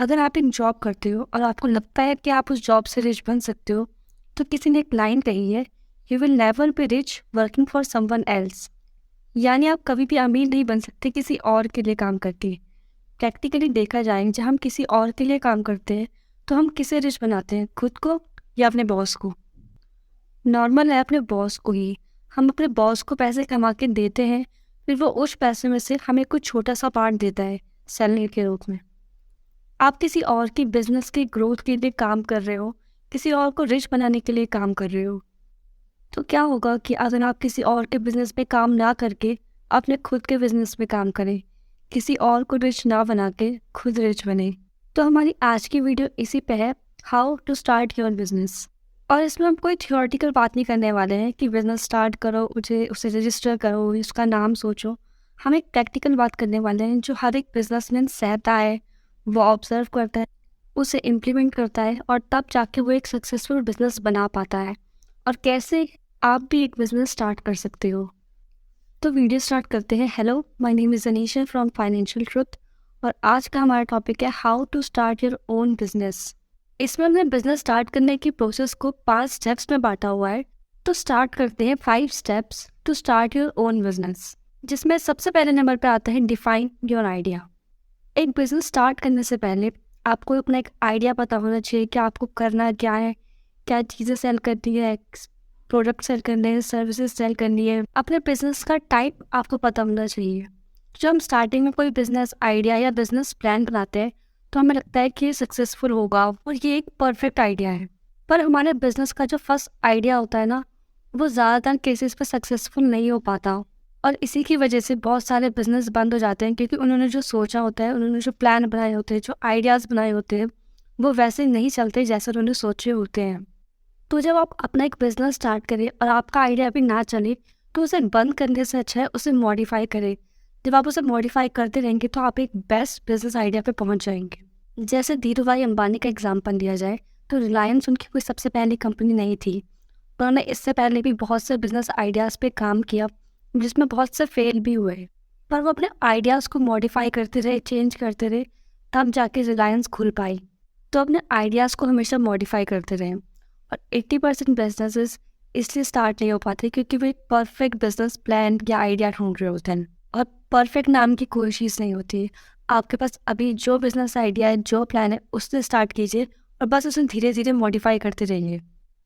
अगर आप एक जॉब करते हो और आपको लगता है कि आप उस जॉब से रिच बन सकते हो, तो किसी ने एक लाइन कही है, you will never be rich working for someone else. यानी आप कभी भी अमीर नहीं बन सकते किसी और के लिए काम करके। प्रैक्टिकली देखा जाए, जब हम किसी और के लिए काम करते हैं तो हम किसे रिच बनाते हैं, खुद को या अपने बॉस को? नॉर्मल है अपने बॉस को ही। हम अपने बॉस को पैसे कमा के देते हैं, फिर वो उस पैसे में से हमें कुछ छोटा सा पार्ट देता है सैलरी के रूप में। आप किसी और की बिजनेस की ग्रोथ के लिए काम कर रहे हो, किसी और को रिच बनाने के लिए काम कर रहे हो। तो क्या होगा कि अगर आप किसी और के बिजनेस में काम ना करके अपने खुद के बिजनेस में काम करें, किसी और को रिच ना बना के खुद रिच बने। तो हमारी आज की वीडियो इसी पे है, how to start your business. और इसमें हम कोई थियोरेटिकल बात नहीं करने वाले हैं कि बिजनेस स्टार्ट करो, उसे रजिस्टर करो, उसका नाम सोचो। हम एक प्रैक्टिकल बात करने वाले हैं जो हर एक बिजनेसमैन सहता है, वो ऑब्जर्व करता है, उसे इम्प्लीमेंट करता है और तब जाके वो एक सक्सेसफुल बिजनेस बना पाता है। और कैसे आप भी एक बिजनेस स्टार्ट कर सकते हो। तो वीडियो स्टार्ट करते हैं। Hello, my name is Anisha from financial truth और आज का हमारा टॉपिक है how to start your own business. इसमें हमने बिजनेस स्टार्ट करने की प्रोसेस को 5 स्टेप्स में बांटा हुआ है। तो स्टार्ट करते हैं 5 steps to start your own business, जिसमें सबसे पहले नंबर पे आता है डिफाइन योर आइडिया। एक बिजनेस स्टार्ट करने से पहले आपको अपना एक आइडिया पता होना चाहिए कि आपको करना क्या है, क्या चीज़ें सेल करनी है, प्रोडक्ट सेल करने हैं, सर्विसेज सेल करनी है। अपने बिजनेस का टाइप आपको पता होना चाहिए। जब हम स्टार्टिंग में कोई बिजनेस आइडिया या बिजनेस प्लान बनाते हैं तो हमें लगता है कि ये सक्सेसफुल होगा और ये एक परफेक्ट आइडिया है। पर हमारे बिजनेस का जो फर्स्ट आइडिया होता है ना, वो ज़्यादातर केसेस पे सक्सेसफुल नहीं हो पाता और इसी की वजह से बहुत सारे बिजनेस बंद हो जाते हैं, क्योंकि उन्होंने जो सोचा होता है, उन्होंने जो प्लान बनाए होते हैं, जो आइडियाज़ बनाए होते हैं, वो वैसे नहीं चलते जैसे उन्होंने सोचे होते हैं। तो जब आप अपना एक बिजनेस स्टार्ट करें और आपका आइडिया अभी ना चले, तो उसे बंद करने से अच्छा है उसे मॉडिफाई करें। जब आप उसे मॉडिफाई करते रहेंगे तो आप एक बेस्ट बिजनेस आइडिया पे पहुंच जाएंगे। जैसे धीरू भाई अंबानी का एग्जांपल दिया जाए तो रिलायंस उनकी कोई सबसे पहली कंपनी नहीं थी। उन्होंने इससे पहले भी बहुत से बिजनेस आइडियाज़ पे काम किया, जिसमें बहुत से फेल भी हुए, पर वो अपने आइडियाज़ को मॉडिफाई करते रहे, चेंज करते रहे, तब जाके रिलायंस खुल पाई। तो अपने आइडियाज़ को हमेशा मॉडिफाई करते रहें। और 80% बिजनेसेस इसलिए स्टार्ट नहीं हो पाते क्योंकि वो एक परफेक्ट बिजनेस प्लान या आइडिया ढूंढ रहे होते हैं, और परफेक्ट नाम की कोई चीज़ नहीं होती। आपके पास अभी जो बिजनेस आइडिया है, जो प्लान है, उससे स्टार्ट कीजिए और बस उसे धीरे धीरे मॉडिफाई करते रहिए।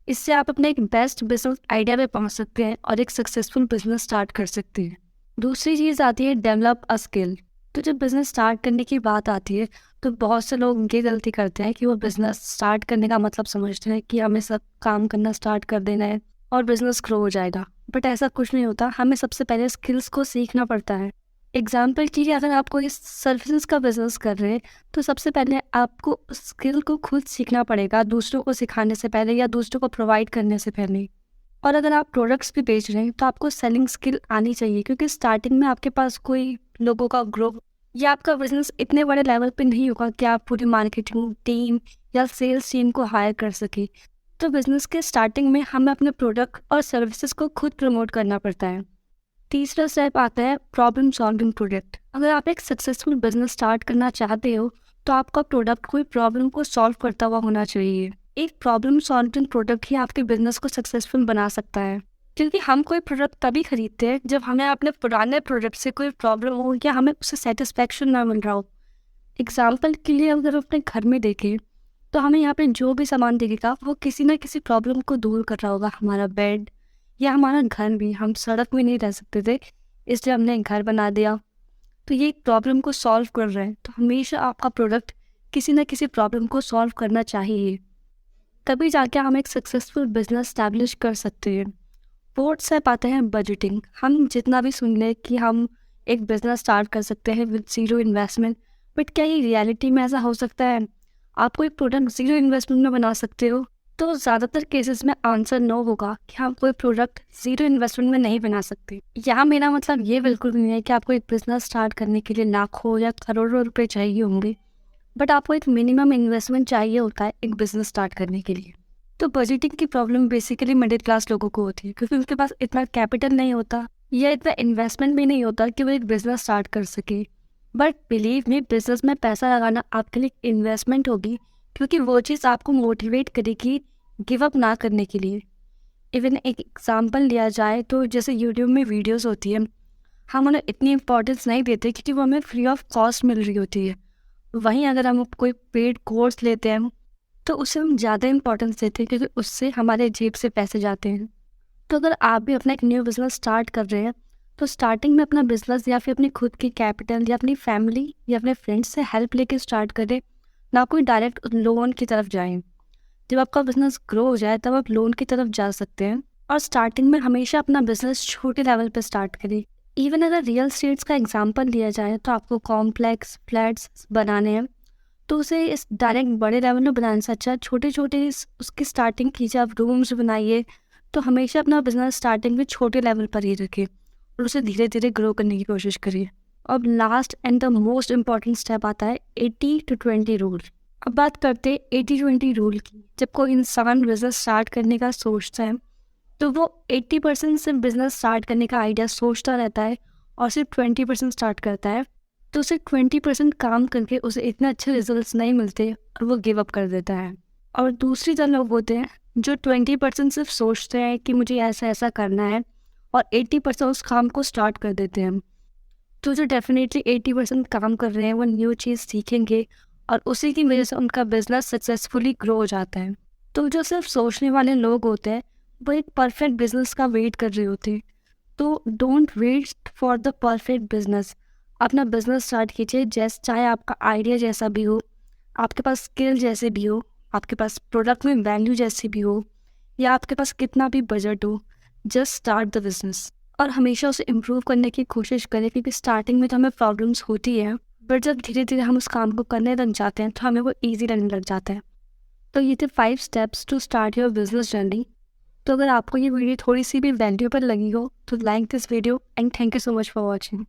इससे आप अपने एक बेस्ट बिजनेस आइडिया पे पहुंच सकते हैं और एक सक्सेसफुल बिजनेस स्टार्ट कर सकते हैं। दूसरी चीज़ आती है डेवलप अ स्किल। तो जब बिजनेस स्टार्ट करने की बात आती है तो बहुत से लोग ये गलती करते हैं कि वो बिजनेस स्टार्ट करने का मतलब समझते हैं कि हमें सब काम करना स्टार्ट कर देना है और बिजनेस ग्रो हो जाएगा। बट ऐसा कुछ नहीं होता। हमें सबसे पहले स्किल्स को सीखना पड़ता है। एग्जाम्पल के लिए, अगर आप कोई सर्विसेज का बिजनेस कर रहे हैं तो सबसे पहले आपको स्किल को खुद सीखना पड़ेगा, दूसरों को सिखाने से पहले या दूसरों को प्रोवाइड करने से पहले। और अगर आप प्रोडक्ट्स भी बेच रहे हैं तो आपको सेलिंग स्किल आनी चाहिए, क्योंकि स्टार्टिंग में आपके पास कोई लोगों का ग्रुप या आपका बिजनेस इतने बड़े लेवल पे नहीं होगा कि आप पूरी मार्केटिंग टीम या सेल्स टीम को हायर कर सके। तो बिजनेस के स्टार्टिंग में हमें अपने प्रोडक्ट और सर्विसेज को खुद प्रमोट करना पड़ता है। तीसरा स्टेप आता है प्रॉब्लम सॉल्विंग प्रोडक्ट। अगर आप एक सक्सेसफुल बिजनेस स्टार्ट करना चाहते हो तो आपका प्रोडक्ट कोई प्रॉब्लम को सॉल्व करता हुआ होना चाहिए। एक प्रॉब्लम सॉल्विंग प्रोडक्ट ही आपके बिजनेस को सक्सेसफुल बना सकता है, क्योंकि हम कोई प्रोडक्ट तभी खरीदते हैं जब हमें अपने पुराने प्रोडक्ट से कोई प्रॉब्लम हो या हमें उससे सेटिस्फैक्शन ना मिल रहा हो। एग्जाम्पल के लिए अगर अपने घर में देखें तो हमें यहाँ पे जो भी सामान दिखेगा वो किसी ना किसी प्रॉब्लम को दूर कर रहा होगा। हमारा बेड या हमारा घर भी, हम सड़क में नहीं रह सकते थे, इसलिए हमने घर बना दिया, तो ये एक प्रॉब्लम को सॉल्व कर रहे हैं। तो हमेशा आपका प्रोडक्ट किसी ना किसी प्रॉब्लम को सॉल्व करना चाहिए, तभी जाके हम एक सक्सेसफुल बिजनेस स्टैब्लिश कर सकते हैं। फोर्थ स्टेप आता है बजटिंग। हम जितना भी सुन लें कि हम एक बिजनेस स्टार्ट कर सकते हैं विद ज़ीरो इन्वेस्टमेंट, बट क्या ये रियलिटी में ऐसा हो सकता है? आप कोई प्रोडक्ट ज़ीरो इन्वेस्टमेंट में बना सकते हो? तो ज़्यादातर केसेस में आंसर नो होगा कि हम कोई प्रोडक्ट ज़ीरो इन्वेस्टमेंट में नहीं बना सकते। यहाँ मेरा मतलब ये बिल्कुल नहीं है कि आपको एक बिजनेस स्टार्ट करने के लिए लाखों या करोड़ों रुपए चाहिए होंगे, बट आपको एक मिनिमम इन्वेस्टमेंट चाहिए होता है एक बिजनेस स्टार्ट करने के लिए। तो बजटिंग की प्रॉब्लम बेसिकली मिडिल क्लास लोगों को होती है, क्योंकि उनके पास इतना कैपिटल नहीं होता या इतना इन्वेस्टमेंट भी नहीं होता कि वो एक बिजनेस स्टार्ट कर सके। बट बिलीव मी, बिजनेस में पैसा लगाना आपके लिए इन्वेस्टमेंट होगी, क्योंकि वो चीज़ आपको मोटिवेट करेगी गिव अप ना करने के लिए। इवन एक एग्जांपल लिया जाए तो जैसे यूट्यूब में वीडियोस होती है, हम उन्हें इतनी इंपॉर्टेंस नहीं देते क्योंकि वो हमें फ्री ऑफ कॉस्ट मिल रही होती है। वहीं अगर हम कोई पेड कोर्स लेते हैं तो उसे हम ज़्यादा इंपॉर्टेंस देते हैं, क्योंकि उससे हमारे जेब से पैसे जाते हैं। तो अगर आप भी अपना एक न्यू बिज़नेस स्टार्ट कर रहे हैं, तो स्टार्टिंग में अपना बिज़नेस या फिर अपनी खुद की कैपिटल या अपनी फैमिली या अपने फ्रेंड्स से हेल्प लेके स्टार्ट करें, ना कोई डायरेक्ट लोन की तरफ जाएं। जब आपका बिज़नेस ग्रो हो जाए तब आप लोन की तरफ जा सकते हैं, और स्टार्टिंग में हमेशा अपना बिज़नेस छोटे लेवल पर स्टार्ट करें। इवन अगर रियल स्टेट्स का एग्जांपल लिया जाए तो आपको कॉम्प्लेक्स फ्लैट्स बनाने हैं, तो उसे इस डायरेक्ट बड़े लेवल में बनाने से अच्छा छोटे छोटे उसकी स्टार्टिंग कीजिए, आप रूम्स बनाइए। तो हमेशा अपना बिजनेस स्टार्टिंग में छोटे लेवल पर ही रखिए और उसे धीरे धीरे ग्रो करने की कोशिश करिए। अब last and the most important step आता है 80-20 रूल। अब बात करते हैं 80-20 रूल की। जब कोई इंसान बिजनेस स्टार्ट करने का सोचता है तो वो 80% सिर्फ बिजनेस स्टार्ट करने का आइडिया सोचता रहता है और सिर्फ 20% स्टार्ट करता है। तो उसे 20% काम करके उसे इतने अच्छे रिजल्ट्स नहीं मिलते और वो गिव अप कर देता है। और दूसरी तरह लोग होते हैं जो 20% सिर्फ सोचते हैं कि मुझे ऐसा ऐसा करना है और 80% उस काम को स्टार्ट कर देते हैं। तो जो डेफिनेटली 80% काम कर रहे हैं वो न्यू चीज़ सीखेंगे और उसी की वजह से उनका बिजनेस सक्सेसफुली ग्रो हो जाता है। तो जो सिर्फ सोचने वाले लोग होते हैं वो एक परफेक्ट बिजनेस का वेट कर रहे होते हैं। तो don't wait for the perfect business. अपना बिजनेस स्टार्ट कीजिए, जैसे चाहे आपका आइडिया जैसा भी हो, आपके पास स्किल जैसे भी हो, आपके पास प्रोडक्ट में वैल्यू जैसी भी हो, या आपके पास कितना भी बजट हो, जस्ट स्टार्ट द बिजनेस। और हमेशा उसे इम्प्रूव करने की कोशिश करें, क्योंकि स्टार्टिंग में तो हमें प्रॉब्लम्स होती है, बट जब धीरे धीरे हम उस काम को करने लग जाते हैं तो हमें वो ईजी लगने लग जाता है। तो ये थे 5 steps to start your business journey. तो अगर आपको ये वीडियो थोड़ी सी भी वैल्यूएबल लगी हो तो like this video and thank you so much for watching.